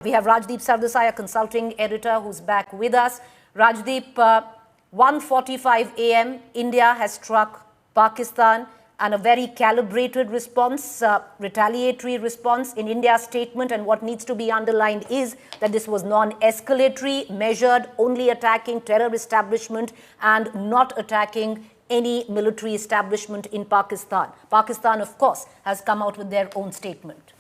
We have Rajdeep Sardesai, a consulting editor, who's back with us. Rajdeep, 1:45 a.m., India has struck Pakistan, and a very calibrated response, retaliatory response in India's statement. And what needs to be underlined is that this was non-escalatory, measured, only attacking terror establishment and not attacking any military establishment in Pakistan. Pakistan, of course, has come out with their own statement.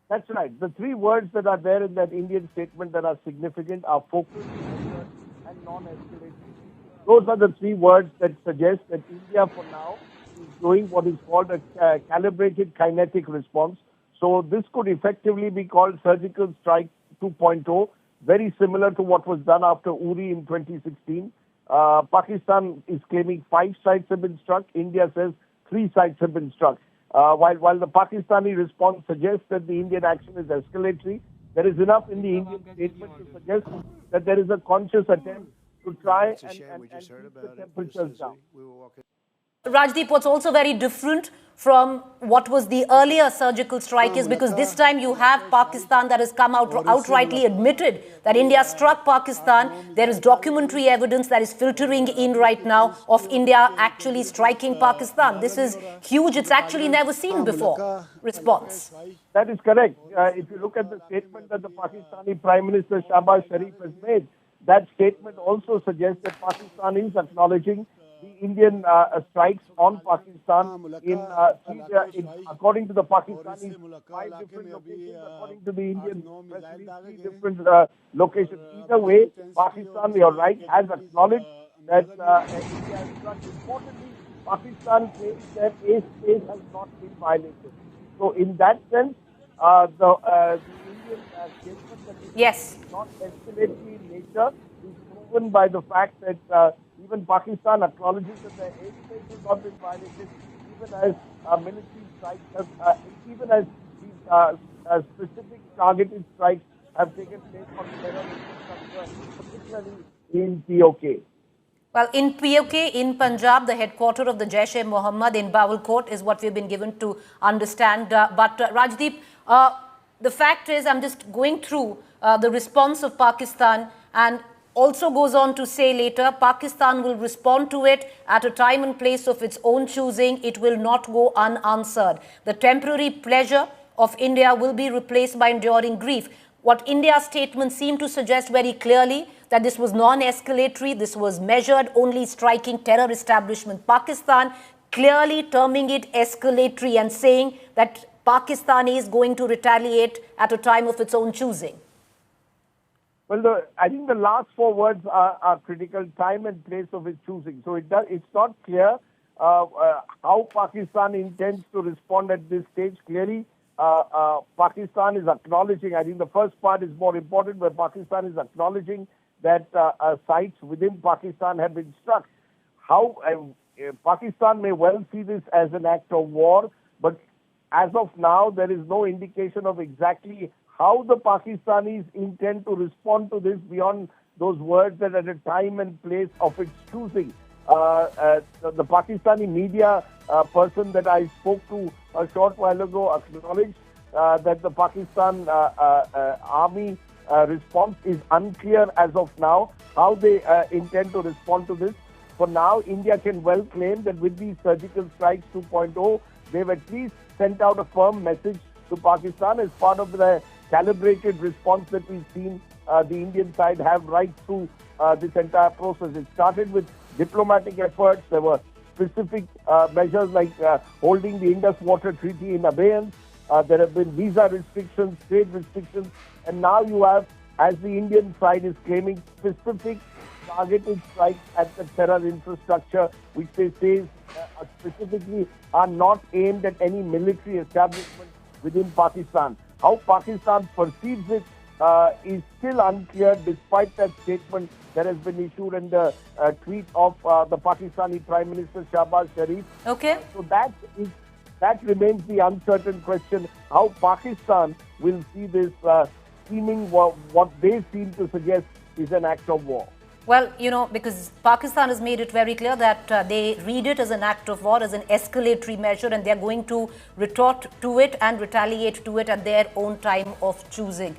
That's right. The three words that are there in that Indian statement that are significant are focus, and non-escalatory. Those are the three words that suggest that India, for now, is doing what is called a calibrated kinetic response. So this could effectively be called surgical strike 2.0, very similar to what was done after Uri in 2016. Pakistan is claiming 5 sites have been struck. India says 3 sites have been struck. While the Pakistani response suggests that the Indian action is escalatory, there is enough in the Indian statement to suggest that there is a conscious attempt to try and keep the temperatures down. Rajdeep, what's also very different from what was the earlier surgical strike is because this time you have Pakistan that has come out outrightly admitted that India struck Pakistan. There is documentary evidence that is filtering in right now of India actually striking Pakistan. This is huge. It's actually never seen before response. That is correct. If you look at the statement that the Pakistani Prime Minister Shahbaz Sharif has made, that statement also suggests that Pakistan is acknowledging the Indian strikes on Pakistan according to the Pakistanis, 5 different locations, according to the Indian press release, 3 different locations. Either way, Pakistan, you're right, has acknowledged that India has struck. Importantly, Pakistan claims that airspace has not been violated. So in that sense, the Indian statement that is not escalatory in nature is proven by the fact that even Pakistan acknowledges that their airspace has not been violated, even as military strikes have, even as these specific targeted strikes have taken place on terror infrastructure, particularly in POK. Well, in POK, in Punjab, the headquarters of the Jaish-e-Mohammed in Bawalkot is what we've been given to understand. But Rajdeep, the fact is, I'm just going through the response of Pakistan, and also goes on to say later, Pakistan will respond to it at a time and place of its own choosing. It will not go unanswered. The temporary pleasure of India will be replaced by enduring grief. What India's statement seemed to suggest very clearly that this was non-escalatory, this was measured, only striking terror establishment. Pakistan clearly terming it escalatory and saying that Pakistan is going to retaliate at a time of its own choosing. Well, I think the last 4 words are critical: time and place of its choosing. So it's not clear how Pakistan intends to respond at this stage. Clearly, Pakistan is acknowledging, I think the first part is more important, where Pakistan is acknowledging that sites within Pakistan have been struck. How Pakistan may well see this as an act of war, but as of now, there is no indication of exactly how the Pakistanis intend to respond to this beyond those words that at a time and place of its choosing. The Pakistani media person that I spoke to a short while ago acknowledged that the Pakistan army response is unclear as of now, how they intend to respond to this. For now, India can well claim that with these surgical strikes 2.0, they've at least sent out a firm message to Pakistan as part of the calibrated response that we've seen the Indian side have right through this entire process. It started with diplomatic efforts. There were specific measures like holding the Indus Water Treaty in abeyance. There have been visa restrictions, trade restrictions, and now you have, as the Indian side is claiming, specific targeted strikes at the terror infrastructure, which they say specifically are not aimed at any military establishment within Pakistan. How Pakistan perceives it is still unclear, despite that statement that has been issued in the tweet of the Pakistani Prime Minister Shahbaz Sharif. Okay. So that remains the uncertain question, how Pakistan will see this seeming what they seem to suggest is an act of war. Well, you know, because Pakistan has made it very clear that they read it as an act of war, as an escalatory measure, and they're going to retort to it and retaliate to it at their own time of choosing.